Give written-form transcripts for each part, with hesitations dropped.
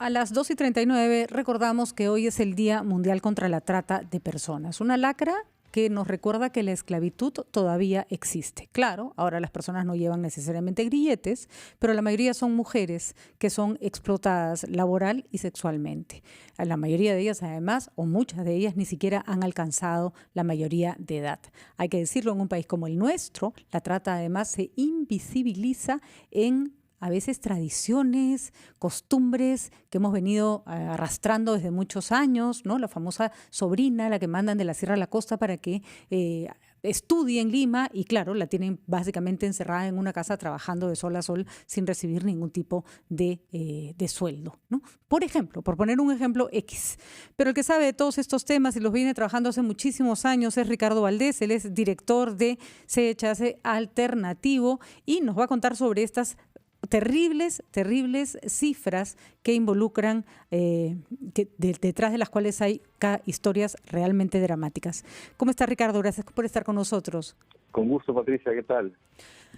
A las 2:39 recordamos que hoy es el Día Mundial contra la Trata de Personas. Una lacra que nos recuerda que la esclavitud todavía existe. Claro, ahora las personas no llevan necesariamente grilletes, pero la mayoría son mujeres que son explotadas laboral y sexualmente. La mayoría de ellas, además, o muchas de ellas, ni siquiera han alcanzado la mayoría de edad. Hay que decirlo, en un país como el nuestro, la trata además se invisibiliza en a veces tradiciones, costumbres que hemos venido arrastrando desde muchos años, ¿no? La famosa sobrina, la que mandan de la sierra a la costa para que estudie en Lima y claro, la tienen básicamente encerrada en una casa trabajando de sol a sol sin recibir ningún tipo de sueldo, ¿no? Por ejemplo, por poner un ejemplo X. Pero el que sabe de todos estos temas y los viene trabajando hace muchísimos años es Ricardo Valdés. Él es director de CHAC Alternativo y nos va a contar sobre estas terribles cifras que involucran, detrás de las cuales hay historias realmente dramáticas. ¿Cómo está, Ricardo? Gracias por estar con nosotros. Con gusto, Patricia. ¿Qué tal?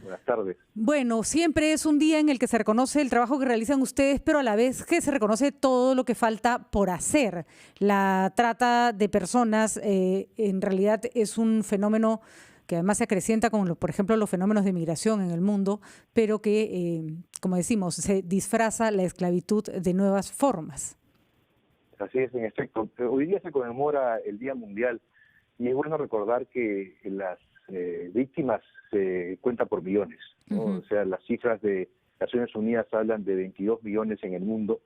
Buenas tardes. Bueno, siempre es un día en el que se reconoce el trabajo que realizan ustedes, pero a la vez que se reconoce todo lo que falta por hacer. La trata de personas en realidad es un fenómeno que además se acrecienta con, por ejemplo, los fenómenos de migración en el mundo, pero que, como decimos, se disfraza la esclavitud de nuevas formas. Así es, en efecto. Hoy día se conmemora el Día Mundial y es bueno recordar que las víctimas se cuentan por millones, ¿no? O sea, las cifras de Naciones Unidas hablan de 22 millones en el mundo,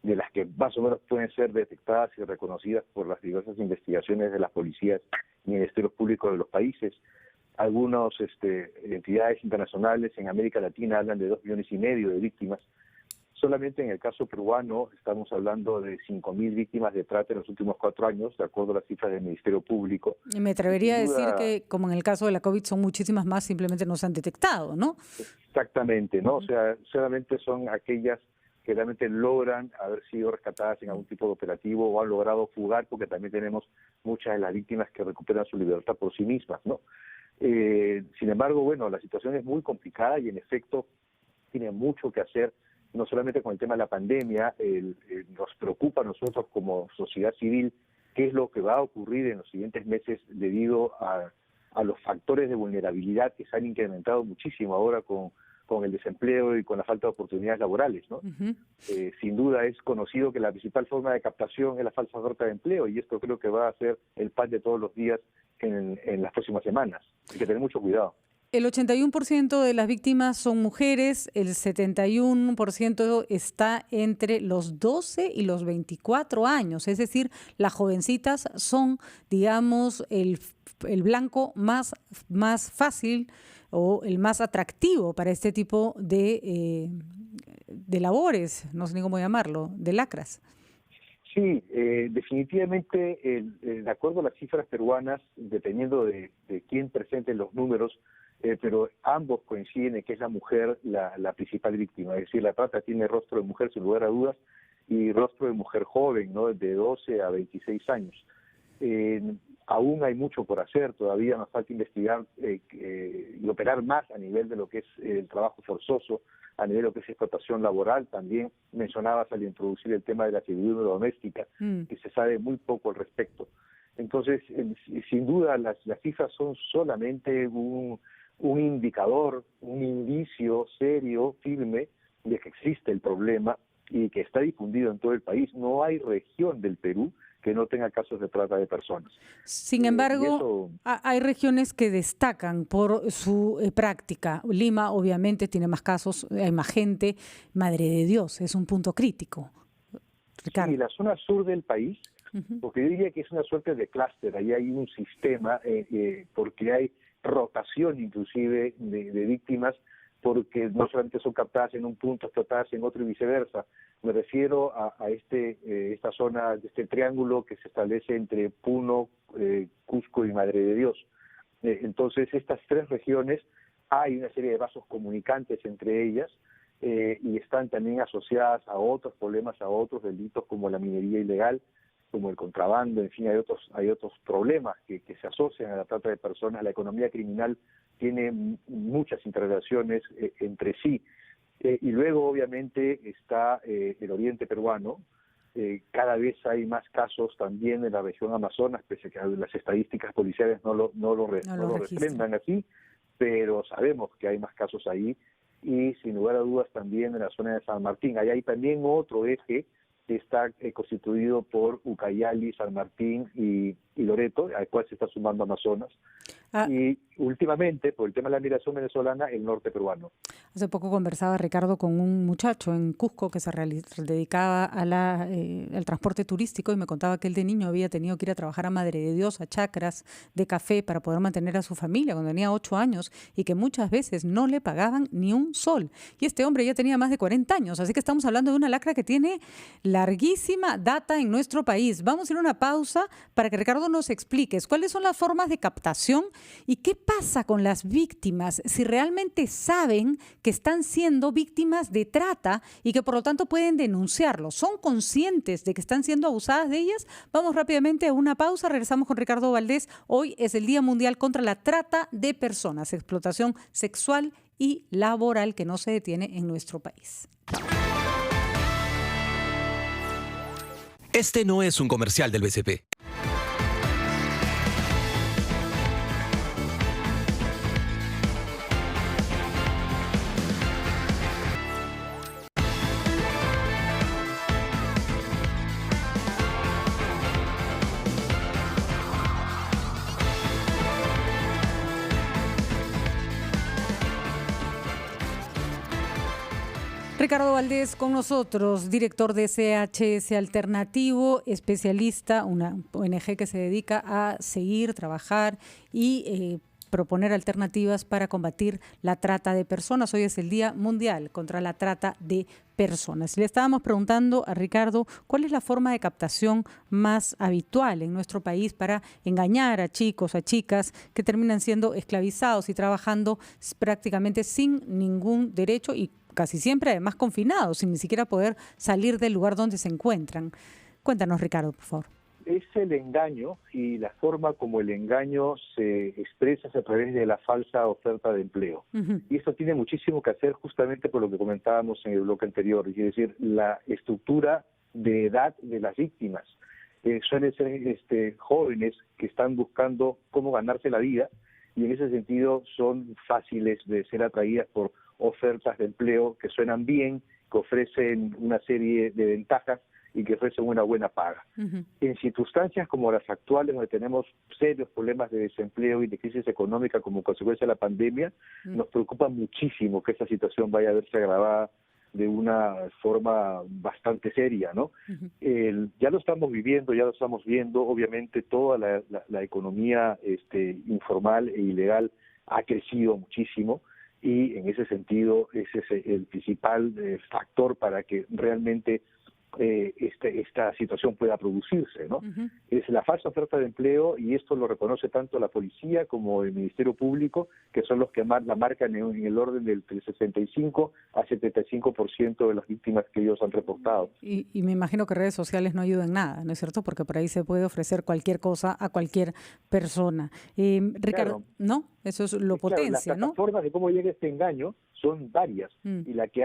de las que más o menos pueden ser detectadas y reconocidas por las diversas investigaciones de las policías y ministerios públicos de los países. Algunas entidades internacionales en América Latina hablan de 2,5 millones de víctimas. Solamente en el caso peruano estamos hablando de 5.000 víctimas de trata en los últimos 4 años, de acuerdo a las cifras del Ministerio Público. Y me atrevería a decir que, como en el caso de la COVID, son muchísimas más, simplemente no se han detectado, ¿no? Exactamente, ¿no? O sea, solamente son aquellas que realmente logran haber sido rescatadas en algún tipo de operativo o han logrado fugar, porque también tenemos muchas de las víctimas que recuperan su libertad por sí mismas, ¿no? Sin embargo, bueno, la situación es muy complicada y en efecto tiene mucho que hacer, no solamente con el tema de la pandemia. Nos preocupa a nosotros como sociedad civil qué es lo que va a ocurrir en los siguientes meses debido a los factores de vulnerabilidad que se han incrementado muchísimo ahora con el desempleo y con la falta de oportunidades laborales, ¿no? Sin duda es conocido que la principal forma de captación es la falsa oferta de empleo y esto creo que va a ser el pan de todos los días en las próximas semanas. Hay que tener mucho cuidado. El 81% de las víctimas son mujeres, el 71% está entre los 12 y los 24 años, es decir, las jovencitas son, digamos, el blanco más fácil o el más atractivo para este tipo de labores, no sé ni cómo llamarlo, de lacras. Sí, definitivamente, de acuerdo a las cifras peruanas, dependiendo de quién presente los números, pero ambos coinciden en que es la mujer la principal víctima. Es decir, la trata tiene rostro de mujer sin lugar a dudas y rostro de mujer joven, ¿no? De 12 a 26 años. Aún hay mucho por hacer, todavía nos falta investigar y operar más a nivel de lo que es el trabajo forzoso, a nivel de lo que es explotación laboral. También mencionabas al introducir el tema de la servidumbre doméstica, que se sabe muy poco al respecto. Entonces, sin duda, las cifras son solamente un indicador, un indicio serio, firme, de que existe el problema y que está difundido en todo el país. No hay región del Perú que no tenga casos de trata de personas. Sin embargo, hay regiones que destacan por su práctica. Lima, obviamente, tiene más casos, hay más gente. Madre de Dios, es un punto crítico. Ricardo. Sí, la zona sur del país, porque yo diría que es una suerte de clúster. Ahí hay un sistema, porque hay rotación inclusive de víctimas, porque no solamente son captadas en un punto, explotadas en otro y viceversa. Me refiero a esta zona, este triángulo que se establece entre Puno, Cusco y Madre de Dios. Entonces, estas 3 regiones, hay una serie de vasos comunicantes entre ellas, y están también asociadas a otros problemas, a otros delitos como la minería ilegal, como el contrabando. En fin, hay otros problemas que se asocian a la trata de personas. La economía criminal tiene muchas interrelaciones entre sí. Y luego, obviamente, está el oriente peruano. Cada vez hay más casos también en la región Amazonas, pese a que las estadísticas policiales no lo refrendan así, pero sabemos que hay más casos ahí, y sin lugar a dudas también en la zona de San Martín. Ahí hay también otro eje que está constituido por Ucayali, San Martín y Loreto, al cual se está sumando Amazonas. Y últimamente, por el tema de la migración venezolana, el norte peruano. Hace poco conversaba, Ricardo, con un muchacho en Cusco que se dedicaba al transporte turístico, y me contaba que él de niño había tenido que ir a trabajar a Madre de Dios, a chacras de café, para poder mantener a su familia cuando tenía 8 años, y que muchas veces no le pagaban ni un sol. Y este hombre ya tenía más de 40 años, así que estamos hablando de una lacra que tiene larguísima data en nuestro país. Vamos a ir a una pausa para que Ricardo nos explique cuáles son las formas de captación y qué pasa con las víctimas, si realmente saben que están siendo víctimas de trata y que por lo tanto pueden denunciarlo. ¿Son conscientes de que están siendo abusadas de ellas? Vamos rápidamente a una pausa, regresamos con Ricardo Valdés. Hoy es el Día Mundial contra la Trata de Personas, explotación sexual y laboral que no se detiene en nuestro país. Este no es un comercial del BCP. Ricardo Valdés con nosotros, director de CHS Alternativo, especialista, una ONG que se dedica a seguir, trabajar y proponer alternativas para combatir la trata de personas. Hoy es el Día Mundial contra la Trata de Personas. Le estábamos preguntando a Ricardo cuál es la forma de captación más habitual en nuestro país para engañar a chicos, a chicas que terminan siendo esclavizados y trabajando prácticamente sin ningún derecho y casi siempre además confinados, sin ni siquiera poder salir del lugar donde se encuentran. Cuéntanos, Ricardo, por favor. Es el engaño, y la forma como el engaño se expresa es a través de la falsa oferta de empleo. Y esto tiene muchísimo que hacer justamente por lo que comentábamos en el bloque anterior, es decir, la estructura de edad de las víctimas. Suelen ser jóvenes que están buscando cómo ganarse la vida, y en ese sentido son fáciles de ser atraídas por ofertas de empleo que suenan bien, que ofrecen una serie de ventajas y que ofrecen una buena paga. En circunstancias como las actuales, donde tenemos serios problemas de desempleo y de crisis económica como consecuencia de la pandemia, nos preocupa muchísimo que esta situación vaya a verse agravada de una forma bastante seria, ¿no? Ya lo estamos viviendo, ya lo estamos viendo. Obviamente toda la economía informal e ilegal ha crecido muchísimo, y en ese sentido ese es el principal factor para que realmente esta situación pueda producirse, ¿no? Es la falsa oferta de empleo, y esto lo reconoce tanto la policía como el Ministerio Público, que son los que la marcan en el orden del 65 a 75% de las víctimas que ellos han reportado. Y me imagino que redes sociales no ayudan nada, ¿no es cierto? Porque por ahí se puede ofrecer cualquier cosa a cualquier persona. Ricardo, claro. ¿No? Eso es lo potencia, ¿no? Las plataformas de cómo llega este engaño son varias, y la que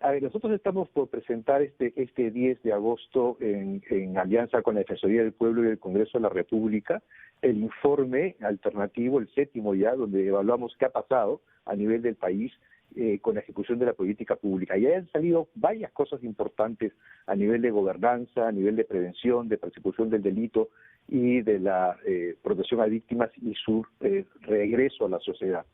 A ver, nosotros estamos por presentar este 10 de agosto en alianza con la Defensoría del Pueblo y el Congreso de la República el informe alternativo, el 7º ya, donde evaluamos qué ha pasado a nivel del país con la ejecución de la política pública. Y ahí han salido varias cosas importantes a nivel de gobernanza, a nivel de prevención, de persecución del delito y de la protección a víctimas y su regreso a la sociedad.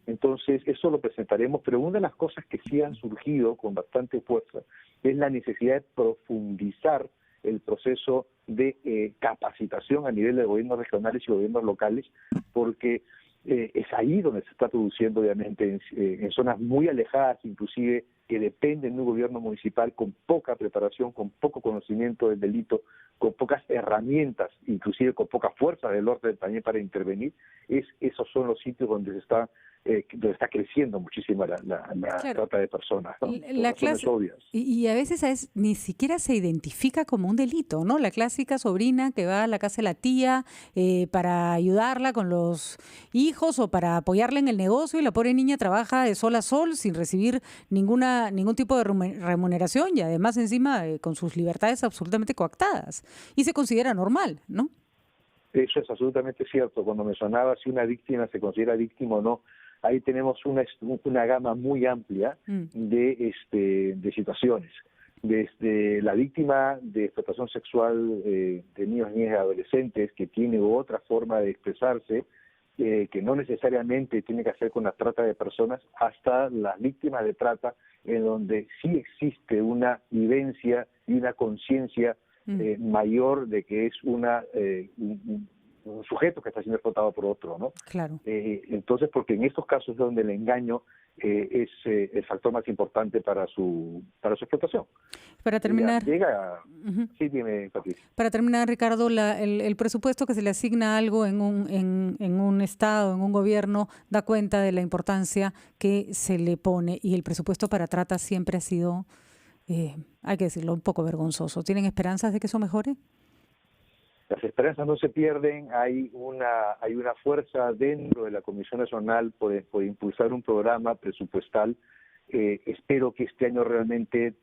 Entonces, eso lo presentaremos, pero una de las cosas que sí han surgido con bastante fuerza es la necesidad de profundizar el proceso de capacitación a nivel de gobiernos regionales y gobiernos locales, porque es ahí donde se está produciendo, obviamente, en zonas muy alejadas, inclusive, que dependen de un gobierno municipal con poca preparación, con poco conocimiento del delito, con pocas herramientas, inclusive con poca fuerza del orden también para intervenir. Esos son los sitios donde se está donde está creciendo muchísimo la Claro. trata de personas, ¿no? Por La razones clase, obvias. y a veces ni siquiera se identifica como un delito, ¿no? La clásica sobrina que va a la casa de la tía para ayudarla con los hijos o para apoyarla en el negocio, y la pobre niña trabaja de sol a sol sin recibir ningún tipo de remuneración, y además encima con sus libertades absolutamente coactadas. Y se considera normal, ¿no? Eso es absolutamente cierto. Cuando mencionaba si una víctima se considera víctima o no, ahí tenemos una gama muy amplia de situaciones. Desde la víctima de explotación sexual de niños, niñas y adolescentes que tiene otra forma de expresarse, que no necesariamente tiene que hacer con la trata de personas, hasta las víctimas de trata, en donde sí existe una vivencia y una conciencia mayor de que es un sujeto que está siendo explotado por otro, ¿no? Claro. Entonces, porque en estos casos es donde el engaño es el factor más importante para su explotación. Para terminar, Sí, dime, Patricia. Para terminar, Ricardo, el presupuesto que se le asigna a algo en un estado, en un gobierno, da cuenta de la importancia que se le pone, y el presupuesto para trata siempre ha sido, hay que decirlo, un poco vergonzoso. ¿Tienen esperanzas de que eso mejore? Las esperanzas no se pierden. Hay una fuerza dentro de la Comisión Nacional por impulsar un programa presupuestal. Espero que este año realmente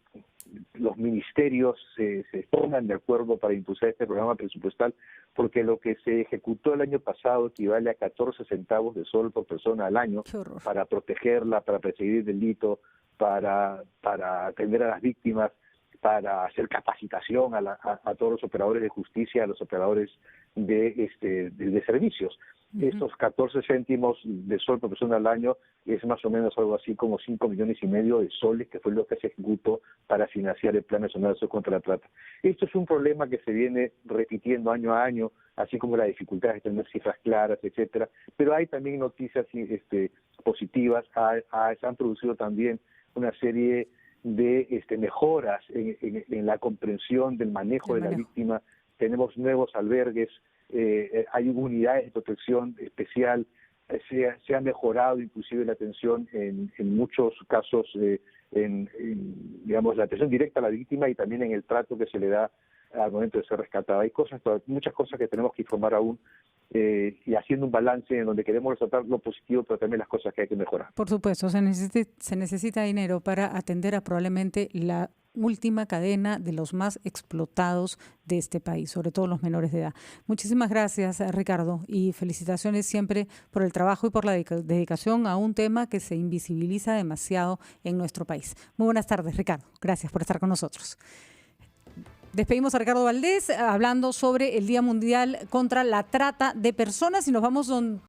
los ministerios se pongan de acuerdo para impulsar este programa presupuestal, porque lo que se ejecutó el año pasado equivale a 14 centavos de sol por persona al año para protegerla, para perseguir delito, para atender a las víctimas, para hacer capacitación a todos los operadores de justicia, a los operadores de servicios. Estos 14 céntimos de sol por persona al año es más o menos algo así como 5,5 millones de soles, que fue lo que se ejecutó para financiar el Plan Nacional de Acción contra la Trata. Esto es un problema que se viene repitiendo año a año, así como la dificultad de tener cifras claras, etcétera. Pero hay también noticias positivas. Se han producido también una serie de mejoras en la comprensión del manejo de la víctima. Tenemos nuevos albergues, hay unidades de protección especial, se ha mejorado inclusive la atención en muchos casos, digamos, la atención directa a la víctima y también en el trato que se le da al momento de ser rescatada. Hay muchas cosas que tenemos que informar aún, y haciendo un balance en donde queremos resaltar lo positivo, pero también las cosas que hay que mejorar. Por supuesto, se necesita dinero para atender a probablemente la última cadena de los más explotados de este país, sobre todo los menores de edad. Muchísimas gracias, Ricardo, y felicitaciones siempre por el trabajo y por la dedicación a un tema que se invisibiliza demasiado en nuestro país. Muy buenas tardes, Ricardo. Gracias por estar con nosotros. Despedimos a Ricardo Valdés hablando sobre el Día Mundial contra la Trata de Personas, y nos vamos